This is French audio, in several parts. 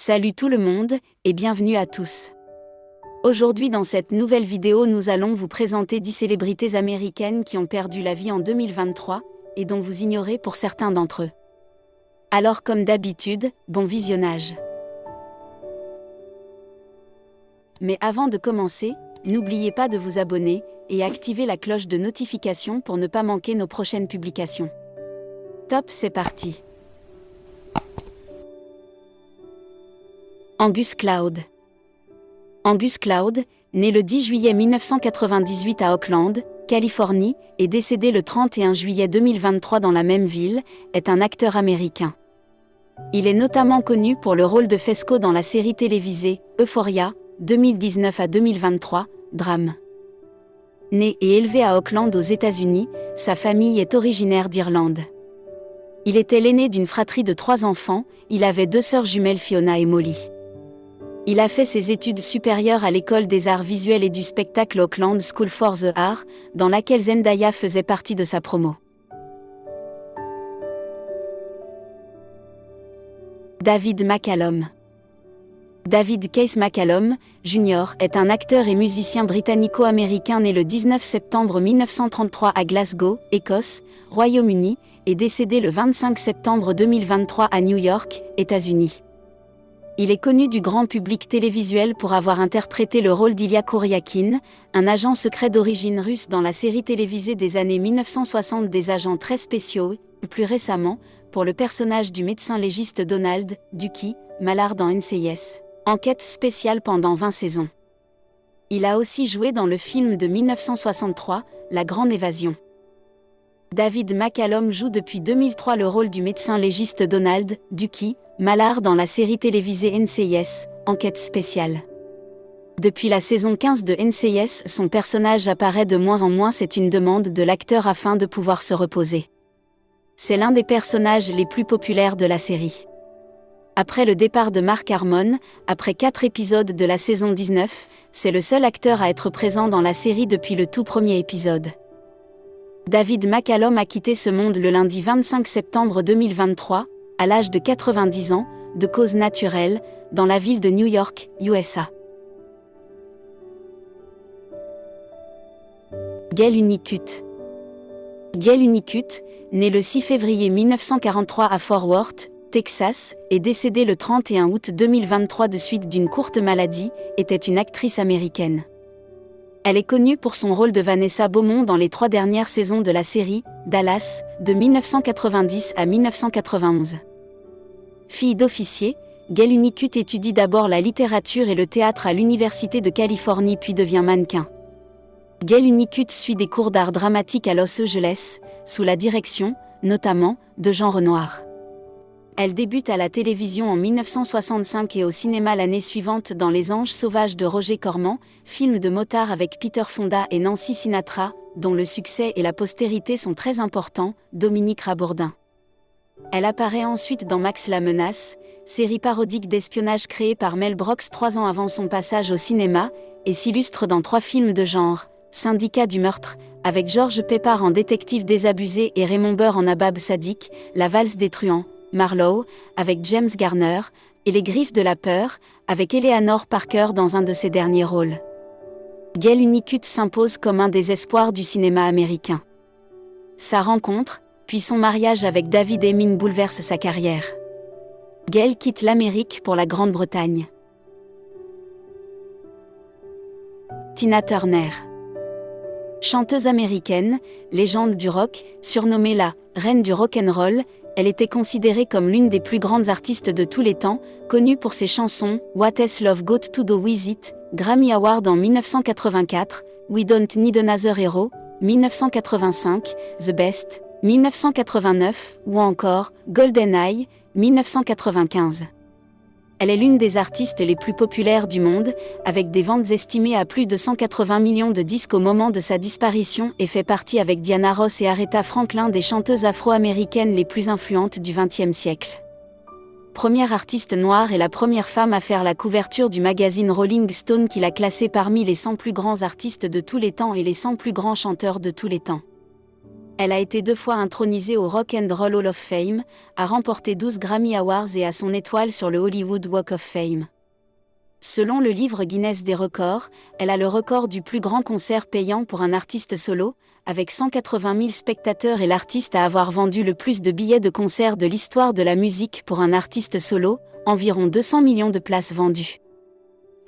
Salut tout le monde, et bienvenue à tous. Aujourd'hui dans cette nouvelle vidéo nous allons vous présenter 10 célébrités américaines qui ont perdu la vie en 2023, et dont vous ignorez pour certains d'entre eux. Alors comme d'habitude, bon visionnage. Mais avant de commencer, n'oubliez pas de vous abonner, et activer la cloche de notification pour ne pas manquer nos prochaines publications. Top, c'est parti. Angus Cloud. Angus Cloud, né le 10 juillet 1998 à Oakland, Californie, et décédé le 31 juillet 2023 dans la même ville, est un acteur américain. Il est notamment connu pour le rôle de Fesco dans la série télévisée Euphoria, 2019 à 2023, drame. Né et élevé à Oakland aux États-Unis, sa famille est originaire d'Irlande. Il était l'aîné d'une fratrie de 3 enfants, il avait 2 sœurs jumelles Fiona et Molly. Il a fait ses études supérieures à l'école des arts visuels et du spectacle Oakland School for the Arts, dans laquelle Zendaya faisait partie de sa promo. David McCallum. David Case McCallum, Jr. est un acteur et musicien britannico-américain né le 19 septembre 1933 à Glasgow, Écosse, Royaume-Uni, et décédé le 25 septembre 2023 à New York, États-Unis. Il est connu du grand public télévisuel pour avoir interprété le rôle d'Ilya Koryakine, un agent secret d'origine russe dans la série télévisée des années 1960 des agents très spéciaux, et plus récemment, pour le personnage du médecin légiste Donald Ducky Mallard dans NCIS, enquête spéciale pendant 20 saisons. Il a aussi joué dans le film de 1963, La Grande Évasion. David McCallum joue depuis 2003 le rôle du médecin légiste Donald Ducky Mallard dans la série télévisée NCIS, enquête spéciale. Depuis la saison 15 de NCIS, son personnage apparaît de moins en moins, c'est une demande de l'acteur afin de pouvoir se reposer. C'est l'un des personnages les plus populaires de la série. Après le départ de Mark Harmon, après 4 épisodes de la saison 19, c'est le seul acteur à être présent dans la série depuis le tout premier épisode. David McCallum a quitté ce monde le lundi 25 septembre 2023, à l'âge de 90 ans, de cause naturelle, dans la ville de New York, USA. Gail Hunnicutt. Gail Hunnicutt, née le 6 février 1943 à Fort Worth, Texas, et décédée le 31 août 2023 de suite d'une courte maladie, était une actrice américaine. Elle est connue pour son rôle de Vanessa Beaumont dans les 3 dernières saisons de la série Dallas, de 1990 à 1991. Fille d'officier, Gail Hunnicutt étudie d'abord la littérature et le théâtre à l'Université de Californie puis devient mannequin. Gail Hunnicutt suit des cours d'art dramatique à Los Angeles, sous la direction, notamment, de Jean Renoir. Elle débute à la télévision en 1965 et au cinéma l'année suivante dans Les Anges sauvages de Roger Corman, film de motard avec Peter Fonda et Nancy Sinatra, dont le succès et la postérité sont très importants, Dominique Rabourdin. Elle apparaît ensuite dans Max la menace, série parodique d'espionnage créée par Mel Brooks 3 ans avant son passage au cinéma, et s'illustre dans 3 films de genre, Syndicat du meurtre, avec George Peppard en détective désabusé et Raymond Burr en nabab sadique, La valse des truands, Marlowe, avec James Garner, et Les griffes de la peur, avec Eleanor Parker dans un de ses derniers rôles. Gail Hunnicutt s'impose comme un des espoirs du cinéma américain. Sa rencontre, puis son mariage avec David Heyman bouleverse sa carrière. Gail quitte l'Amérique pour la Grande-Bretagne. Tina Turner. Chanteuse américaine, légende du rock, surnommée la « reine du rock'n'roll », elle était considérée comme l'une des plus grandes artistes de tous les temps, connue pour ses chansons « What Has Love Got to Do With It », Grammy Award en 1984, « We Don't Need Another Hero », 1985, « The Best », 1989, ou encore « GoldenEye », 1995. Elle est l'une des artistes les plus populaires du monde, avec des ventes estimées à plus de 180 millions de disques au moment de sa disparition et fait partie avec Diana Ross et Aretha Franklin des chanteuses afro-américaines les plus influentes du XXe siècle. Première artiste noire et la première femme à faire la couverture du magazine Rolling Stone qui l'a classée parmi les 100 plus grands artistes de tous les temps et les 100 plus grands chanteurs de tous les temps. Elle a été 2 fois intronisée au Rock and Roll Hall of Fame, a remporté 12 Grammy Awards et a son étoile sur le Hollywood Walk of Fame. Selon le livre Guinness des records, elle a le record du plus grand concert payant pour un artiste solo, avec 180 000 spectateurs et l'artiste à avoir vendu le plus de billets de concert de l'histoire de la musique pour un artiste solo, environ 200 millions de places vendues.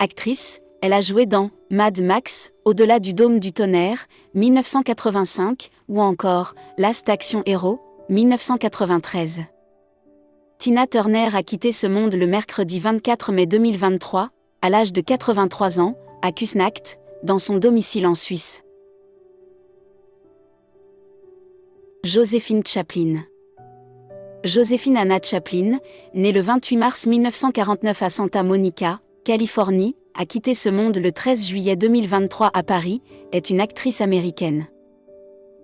Actrice, elle a joué dans Mad Max, Au-delà du dôme du tonnerre, 1985, ou encore Last Action Hero, 1993. Tina Turner a quitté ce monde le mercredi 24 mai 2023, à l'âge de 83 ans, à Küsnacht, dans son domicile en Suisse. Joséphine Chaplin. Joséphine Anna Chaplin, née le 28 mars 1949 à Santa Monica, Californie, a quitté ce monde le 13 juillet 2023 à Paris, est une actrice américaine.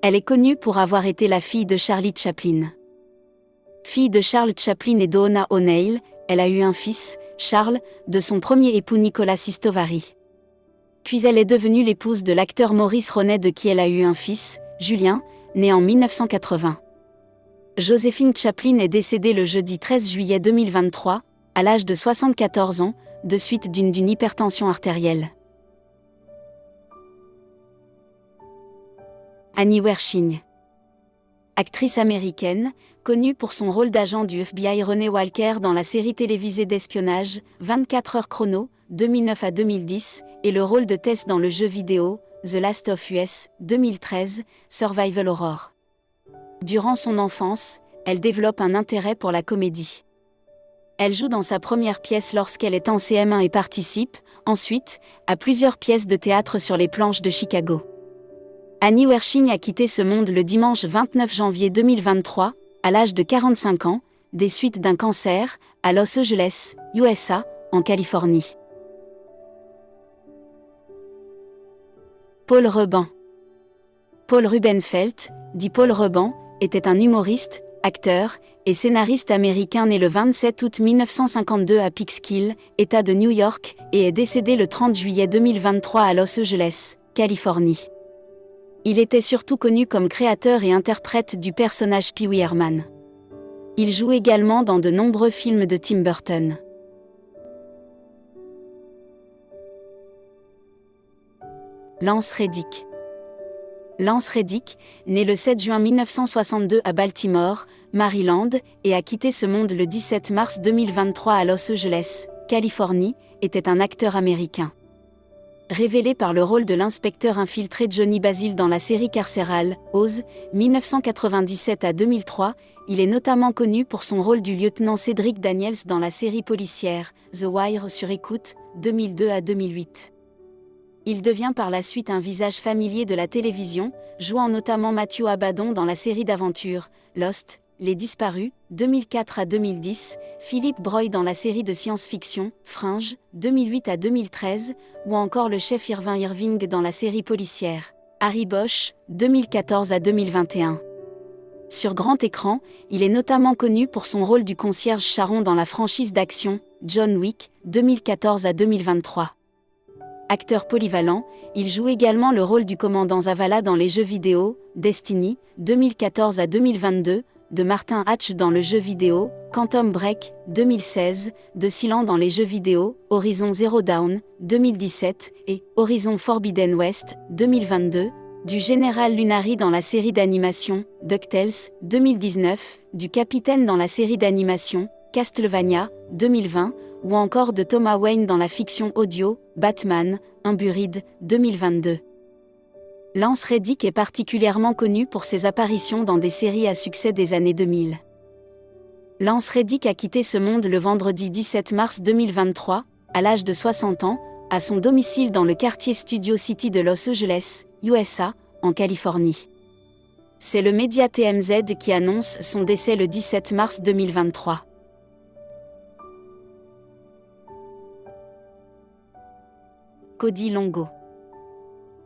Elle est connue pour avoir été la fille de Charlie Chaplin. Fille de Charles Chaplin et d'Oona O'Neill, elle a eu un fils, Charles, de son premier époux Nicolas Sistovari. Puis elle est devenue l'épouse de l'acteur Maurice Ronet de qui elle a eu un fils, Julien, né en 1980. Joséphine Chaplin est décédée le jeudi 13 juillet 2023, à l'âge de 74 ans, de suite d'une hypertension artérielle. Annie Wersching. Actrice américaine, connue pour son rôle d'agent du FBI René Walker dans la série télévisée d'espionnage 24 heures chrono, 2009 à 2010, et le rôle de Tess dans le jeu vidéo The Last of Us, 2013, Survival Horror. Durant son enfance, elle développe un intérêt pour la comédie. Elle joue dans sa première pièce lorsqu'elle est en CM1 et participe, ensuite, à plusieurs pièces de théâtre sur les planches de Chicago. Annie Wersching a quitté ce monde le dimanche 29 janvier 2023, à l'âge de 45 ans, des suites d'un cancer, à Los Angeles, USA, en Californie. Paul Reban. Paul Rubenfeld, dit Paul Reban, était un humoriste, acteur et scénariste américain né le 27 août 1952 à Peekskill, État de New York, et est décédé le 30 juillet 2023 à Los Angeles, Californie. Il était surtout connu comme créateur et interprète du personnage Pee Wee Herman. Il joue également dans de nombreux films de Tim Burton. Lance Reddick. Lance Reddick, né le 7 juin 1962 à Baltimore, Maryland, et a quitté ce monde le 17 mars 2023 à Los Angeles, Californie, était un acteur américain. Révélé par le rôle de l'inspecteur infiltré Johnny Basil dans la série carcérale Oz, 1997 à 2003, il est notamment connu pour son rôle du lieutenant Cédric Daniels dans la série policière The Wire sur écoute, 2002 à 2008. Il devient par la suite un visage familier de la télévision, jouant notamment Matthew Abaddon dans la série d'aventure Lost, Les Disparus, 2004 à 2010, Philip Broy dans la série de science-fiction Fringe, 2008 à 2013, ou encore le chef Irving Irving dans la série policière Harry Bosch, 2014 à 2021. Sur grand écran, il est notamment connu pour son rôle du concierge Charon dans la franchise d'action John Wick, 2014 à 2023. Acteur polyvalent, il joue également le rôle du commandant Zavala dans les jeux vidéo Destiny, 2014 à 2022, de Martin Hatch dans le jeu vidéo Quantum Break, 2016, de Silan dans les jeux vidéo Horizon Zero Dawn, 2017, et Horizon Forbidden West, 2022, du général Lunari dans la série d'animation DuckTales, 2019, du capitaine dans la série d'animation Castlevania, 2020, ou encore de Thomas Wayne dans la fiction audio Batman, Unburied, 2022. Lance Reddick est particulièrement connu pour ses apparitions dans des séries à succès des années 2000. Lance Reddick a quitté ce monde le vendredi 17 mars 2023, à l'âge de 60 ans, à son domicile dans le quartier Studio City de Los Angeles, USA, en Californie. C'est le média TMZ qui annonce son décès le 17 mars 2023. Cody Longo.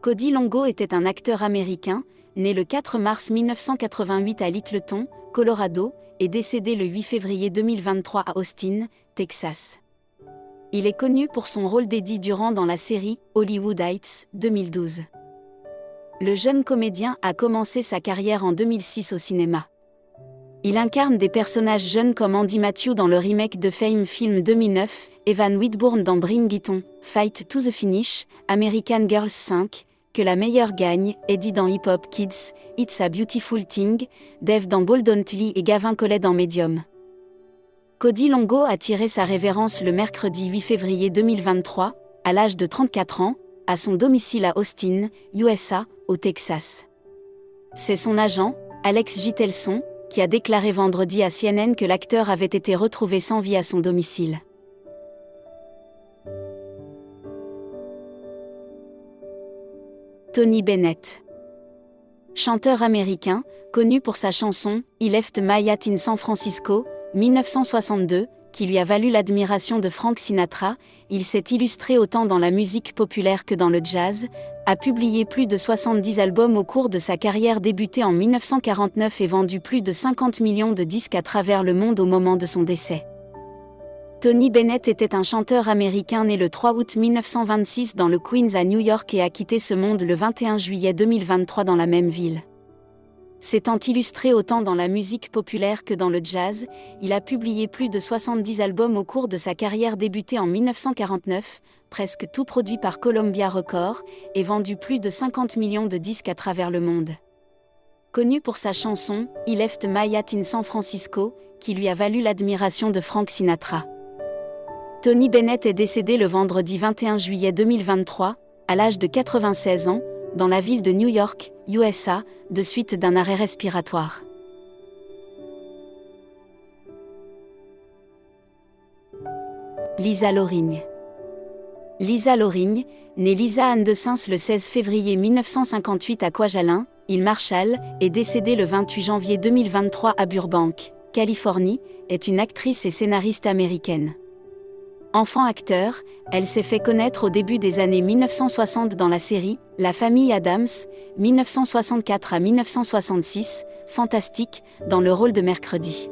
Cody Longo était un acteur américain, né le 4 mars 1988 à Littleton, Colorado, et décédé le 8 février 2023 à Austin, Texas. Il est connu pour son rôle d'Eddie Durant dans la série Hollywood Heights, 2012. Le jeune comédien a commencé sa carrière en 2006 au cinéma. Il incarne des personnages jeunes comme Andy Matthew dans le remake de Fame film 2009, Evan Whitbourne dans Bring It On, Fight to the Finish, American Girls 5, Que la meilleure gagne, Eddie dans Hip Hop Kids, It's a Beautiful Thing, Dave dans Bold Don't et Gavin Collet dans Medium. Cody Longo a tiré sa révérence le mercredi 8 février 2023, à l'âge de 34 ans, à son domicile à Austin, USA, au Texas. C'est son agent, Alex Gitelson, qui a déclaré vendredi à CNN que l'acteur avait été retrouvé sans vie à son domicile. Tony Bennett. Chanteur américain, connu pour sa chanson « He Left My Yacht in San Francisco » 1962, qui lui a valu l'admiration de Frank Sinatra, il s'est illustré autant dans la musique populaire que dans le jazz, a publié plus de 70 albums au cours de sa carrière débutée en 1949 et vendu plus de 50 millions de disques à travers le monde au moment de son décès. Tony Bennett était un chanteur américain né le 3 août 1926 dans le Queens à New York et a quitté ce monde le 21 juillet 2023 dans la même ville. S'étant illustré autant dans la musique populaire que dans le jazz, il a publié plus de 70 albums au cours de sa carrière débutée en 1949, presque tout produit par Columbia Records, et vendu plus de 50 millions de disques à travers le monde. Connu pour sa chanson « He Left My Yacht in San Francisco », qui lui a valu l'admiration de Frank Sinatra. Tony Bennett est décédé le vendredi 21 juillet 2023, à l'âge de 96 ans, dans la ville de New York, USA, de suite d'un arrêt respiratoire. Lisa Loring. Lisa Loring, née Lisa Anne de Sins le 16 février 1958 à Kwajalein, île Marshall, est décédée le 28 janvier 2023 à Burbank, Californie, est une actrice et scénariste américaine. Enfant acteur, elle s'est fait connaître au début des années 1960 dans la série « La famille Addams » 1964 à 1966, Fantastique, dans le rôle de Mercredi.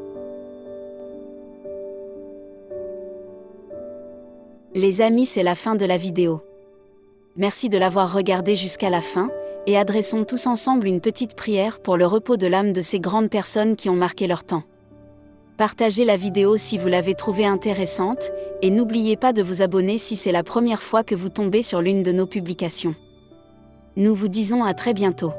Les amis, c'est la fin de la vidéo. Merci de l'avoir regardé jusqu'à la fin, et adressons tous ensemble une petite prière pour le repos de l'âme de ces grandes personnes qui ont marqué leur temps. Partagez la vidéo si vous l'avez trouvée intéressante, et n'oubliez pas de vous abonner si c'est la première fois que vous tombez sur l'une de nos publications. Nous vous disons à très bientôt.